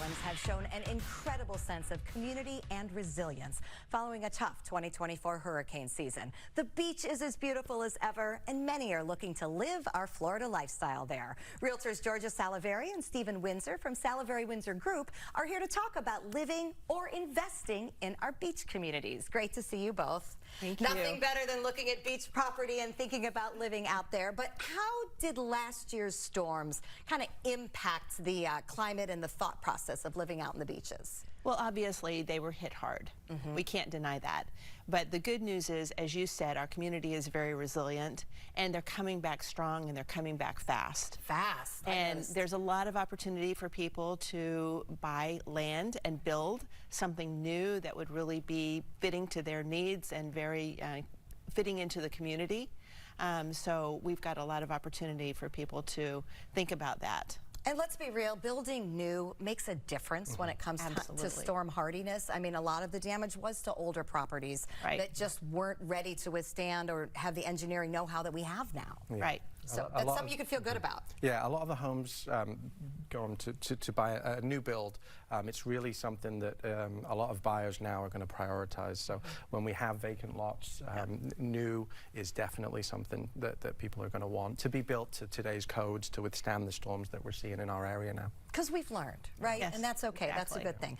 Islands have shown an incredible sense of community and resilience following a tough 2024 hurricane season. The beach is as beautiful as ever, and many are looking to live our Florida lifestyle there. Realtors Georgia Salaverri and Stephen Windsor from Salaverri Windsor Group are here to talk about living or investing in our beach communities. Great to see you both. Thank you. Nothing better than looking at beach property and thinking about living out there. But how did last year's storms kind of impact the climate and the thought process of living out in the beaches? Well, obviously, they were hit hard. We can't deny that. But the good news is, as you said, our community is very resilient, and they're coming back strong, and they're coming back fast. And there's a lot of opportunity for people to buy land and build something new that would really be fitting to their needs and very fitting into the community. So we've got a lot of opportunity for people to think about that. And let's be real, building new makes a difference when it comes to storm hardiness. I mean, a lot of the damage was to older properties that just weren't ready to withstand or have the engineering know-how that we have now. Right. So that's something you can feel good about. Yeah, a lot of the homes go on to buy a new build. It's really something that a lot of buyers now are going to prioritize. So when we have vacant lots, new is definitely something that people are going to want to be built to today's codes to withstand the storms that we're seeing in our area now. Because we've learned, right? Yes, and that's okay. exactly. That's a good thing.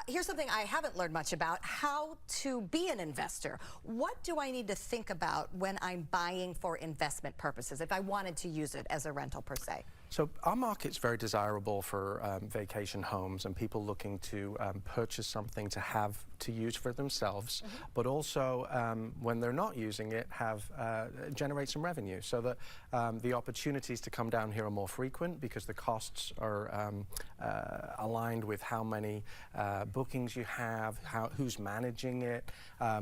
Here's something I haven't learned much about: how to be an investor. What do I need to think about when I'm buying for investment purposes, if I wanted to use it as a rental per se? So our market's very desirable for vacation homes and people looking to purchase something to have to use for themselves, but also when they're not using it, generate some revenue, so that the opportunities to come down here are more frequent because the costs are aligned with how many bookings you have, who's managing it.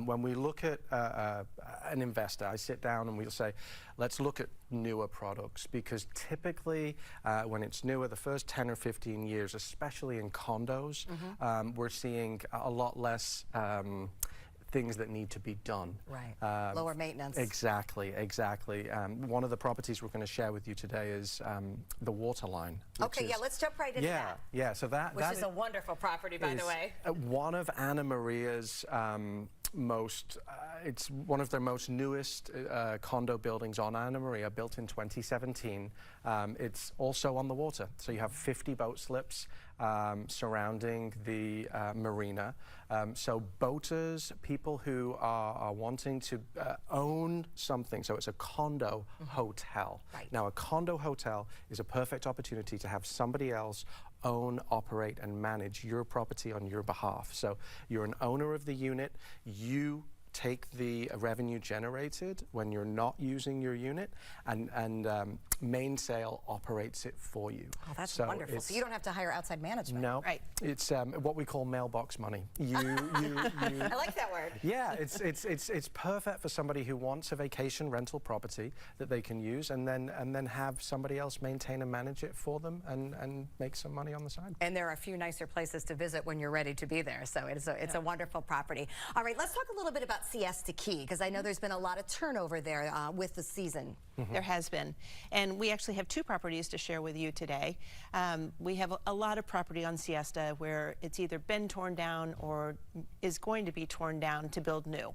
When we look at an investor, I sit down and we'll say, let's look at newer products, because typically when it's newer, the first 10 or 15 years, especially in condos, we're seeing a lot less things that need to be done. Right. Lower maintenance. Exactly. One of the properties we're going to share with you today is the Waterline. Okay, yeah, let's jump right into that. Yeah, so which is a wonderful property, by the way. One of Anna Maria's it's one of their most newest condo buildings on Anna Maria, built in 2017. It's also on the water, so you have 50 boat slips surrounding the marina. So boaters, people who are wanting to own something, so it's a condo hotel. Right. Now, a condo hotel is a perfect opportunity to have somebody else own, operate, and manage your property on your behalf. So you're an owner of the unit. You take the revenue generated when you're not using your unit, and Main Sale operates it for you. Oh, that's wonderful. So you don't have to hire outside management. No, right. It's what we call mailbox money. I like that word. Yeah, it's perfect for somebody who wants a vacation rental property that they can use, and then have somebody else maintain and manage it for them, and make some money on the side. And there are a few nicer places to visit when you're ready to be there. So it's a wonderful property. All right, let's talk a little bit about Siesta Key, because I know there's been a lot of turnover there with the season. There has been. And we actually have two properties to share with you today. We have a lot of property on Siesta where it's either been torn down or is going to be torn down to build new.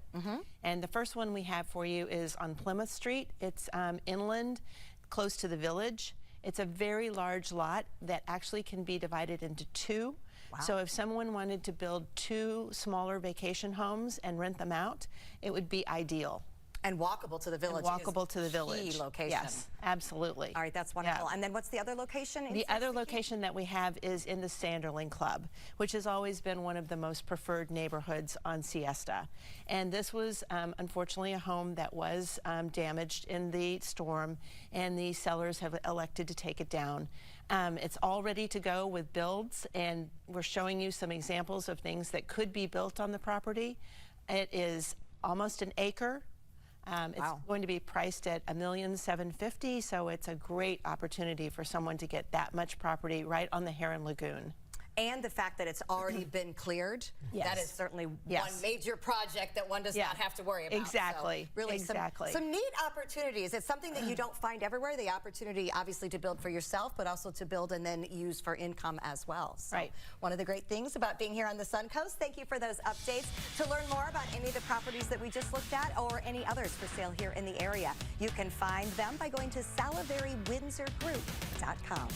And the first one we have for you is on Plymouth Street. It's inland, close to the village. It's a very large lot that actually can be divided into two. Wow. So if someone wanted to build two smaller vacation homes and rent them out, it would be ideal. And walkable to the village. And walkable to the village. Key location. Yes, absolutely. All right, that's wonderful. Yeah. And then what's the other location? The other location that we have is in the Sanderling Club, which has always been one of the most preferred neighborhoods on Siesta. And this was unfortunately a home that was damaged in the storm, and the sellers have elected to take it down. It's all ready to go with builds, and we're showing you some examples of things that could be built on the property. It is almost an acre. It's going to be priced at $1,750,000, so it's a great opportunity for someone to get that much property right on the Heron Lagoon. and the fact that it's already been cleared. Yes. That is certainly Yes. one major project that one does Yeah. not have to worry about. Exactly. So really Exactly. some neat opportunities. It's something that you don't find everywhere, the opportunity obviously to build for yourself, but also to build and then use for income as well. So Right. one of the great things about being here on the Suncoast. Thank you for those updates. To learn more about any of the properties that we just looked at or any others for sale here in the area, you can find them by going to SalaverriWindsorGroup.com.